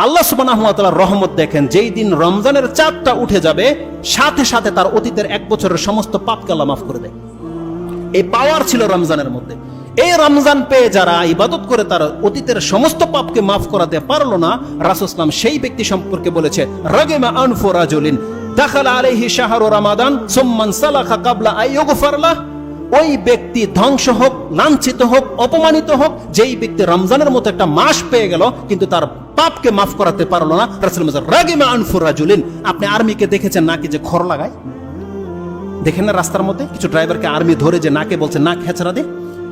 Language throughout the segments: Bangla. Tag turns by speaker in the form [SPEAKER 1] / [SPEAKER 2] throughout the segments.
[SPEAKER 1] আল্লাহ সুবহানাহু ওয়া তাআলার রহমত দেখেন, যেই দিন রমজানের চাঁদটা উঠে যাবে সাথে সাথে তার অতীতের 1 বছরের সমস্ত পাপকে আল্লাহ মাফ করে দেয়। এই পাওয়ার ছিল রমজানের মধ্যে। এই রমজান পেয়ে যারা ইবাদত করে তার অতীতের সমস্ত পাপকে মাফ করাতে পারলো না, রাসূল সাল্লাল্লাহু সেই ব্যক্তি সম্পর্কে বলেছে, রাগিমা আনফু রাজুলিন দাখালা আলাইহি শাহরু রমাদান সুম্মা সালাখা ক্বাবলা আইয়ুগফার লাহ। ওই ব্যক্তি ধ্বংস হোক, লাঞ্ছিত হোক, অপমানিত হোক, যেই ব্যক্তি রমজানের মতো একটা মাস পেয়ে গেল কিন্তু তার পাপকে মাফ করাতে পারলো না। রাসূল বলেছেন, রাগিমা আনফু রাজুলিন। আপনি আর্মিকে দেখেছেন নাকি যে খড় লাগায়? দেখেন না রাস্তার মধ্যে কিছু ড্রাইভারকে আর্মি ধরে যে নাকে বলছে নাক হেঁচড়া দে।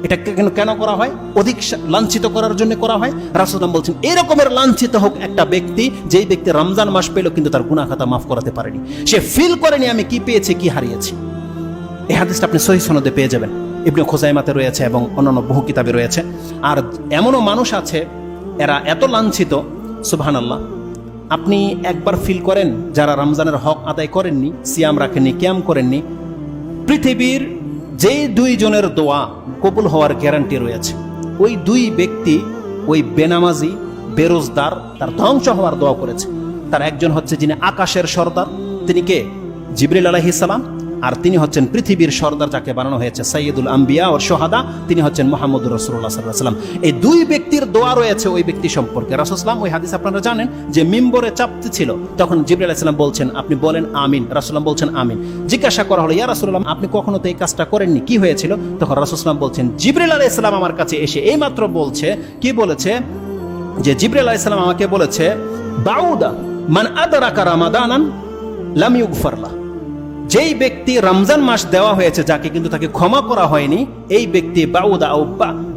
[SPEAKER 1] এটা কেন করা হয়? অধিক লাঞ্ছিত করার জন্য করা হয়। রাসূল বলছেন, এরকমের লাঞ্ছিত হোক একটা ব্যক্তি, যেই ব্যক্তি রমজান মাস পেল কিন্তু তার গুনাহ খাতা মাফ করাতে পারেনি। সে ফিল করেনি আমি কি পেয়েছি, কি হারিয়েছি। এই হাদিসটা আপনি সহিহ সনদে পেয়ে যাবেন, ইবনে খুজাইমাতে রয়েছে এবং অন্যান্য বহু কিতাবে রয়েছে। আর এমনও মানুষ আছে এরা এত লাঞ্ছিত, সুবহানাল্লাহ, আপনি একবার ফিল করেন যারা রমজানের হক আদায় করেননি, সিয়াম রাখেননি, কিয়াম করেননি, পৃথিবীর যে 2 জনের দোয়া কবুল হওয়ার গ্যারান্টি রয়েছে, ওই 2 ব্যক্তি ওই বেনামাজি বেরোজদার তার ধ্বংস হওয়ার দোয়া করেছে। তার একজন হচ্ছে যিনি আকাশের সর্দার, তিনি কে? জিবরিল আলাইহিস সালাম। আর তিনি হচ্ছেন পৃথিবীর সর্দার, যাকে বানানো হয়েছে সাইয়্যিদুল আম্বিয়া ও শুহাদা, তিনি হচ্ছেন মুহাম্মদুর রাসূলুল্লাহ সাল্লাল্লাহু আলাইহি ওয়াসাল্লাম। এই 2 ব্যক্তির দোয়া রয়েছে ওই ব্যক্তি সম্পর্কে। রাসূল সাল্লাল্লাহু আলাইহি ওয়াসাল্লাম ওই হাদিস আপনারা জানেন যে মিম্বরে চাপতে ছিল, তখন জিবরিল আলাইহিস সালাম বলছেন, আপনি বলেন আমিন। রাসূলুল্লাহ বলছেন আমিন। জিজ্ঞাসা করা হলো, ইয়া রাসূলুল্লাহ, আপনি কখনো তো এই কাজটা করেননি, কি হয়েছিল? তখন রাসূল সাল্লাল্লাহু বলছেন, জিবরিল আলাইহিস সালাম আমার কাছে এসে এইমাত্র বলছে, কি বলেছে? যে জিবরিল আলাইহিস সালাম আমাকে বলেছে, বাউদা মান আদরাকা রামাদানান লাম ইউগফার লাহ। যেই ব্যক্তি রমজান মাস দেওয়া হয়েছে যাকে, কিন্তু তাকে ক্ষমা করা হয়নি, এই ব্যক্তি বাউদা ও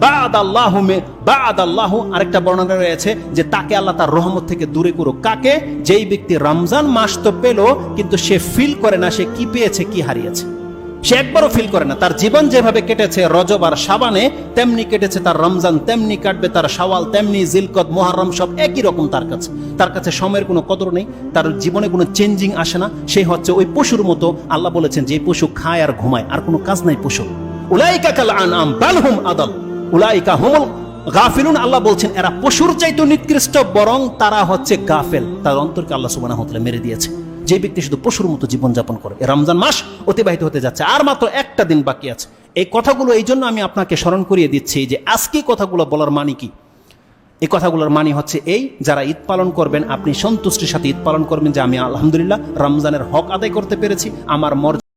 [SPEAKER 1] বা'দাল্লাহু, আরেকটা বর্ণনা রয়েছে যে তাকে আল্লাহ তার রহমত থেকে দূরে করুক। কাকে? যেই ব্যক্তি রমজান মাস তো পেল কিন্তু সে ফিল করে না সে কি পেয়েছে, কি হারিয়েছে। সে একবারও ফিল করে না। তার জীবন যেভাবে কেটেছে রজব আর শাবানে, তেমনি কেটেছে তার রমজান, তেমনি কাটবে তার শাওয়াল, তেমনি জিলকদ, মুহররম, সব একই রকম তার কাছে সময়ের কোনো কদর নেই, তার জীবনে কোনো চেঞ্জিং আসে না। সে হচ্ছে ওই পশুর মতো। আল্লাহ বলেছেন যে পশু খায় আর ঘুমায়, আর কোনো কাজ নাই পশু। উলাইকা কাল আনআম বাল হুম আদাল উলাইকা হুমুল গাফিলুন। আল্লাহ বলছেন এরা পশুর চাইতে নিকৃষ্ট, বরং তারা হচ্ছে গাফেল। তার অন্তরকে আল্লাহ সুবহানাহু ওয়া তাআলা মেরে দিয়েছে। যে ব্যক্তি শুধু পশুর মতো জীবনযাপন করে। রমজান মাস অতিবাহিত হতে যাচ্ছে, আর মাত্র একটা দিন বাকি আছে। এই কথাগুলো এই জন্য আমি আপনাকে স্মরণ করিয়ে দিচ্ছি যে আজকে কথাগুলো বলার মানে কি। এই কথাগুলোর মানে হচ্ছে এই, যারা ঈদ পালন করবেন আপনি সন্তুষ্টির সাথে ঈদ পালন করবেন যে আমি আলহামদুলিল্লাহ রমজানের হক আদায় করতে পেরেছি, আমার মর্যাদা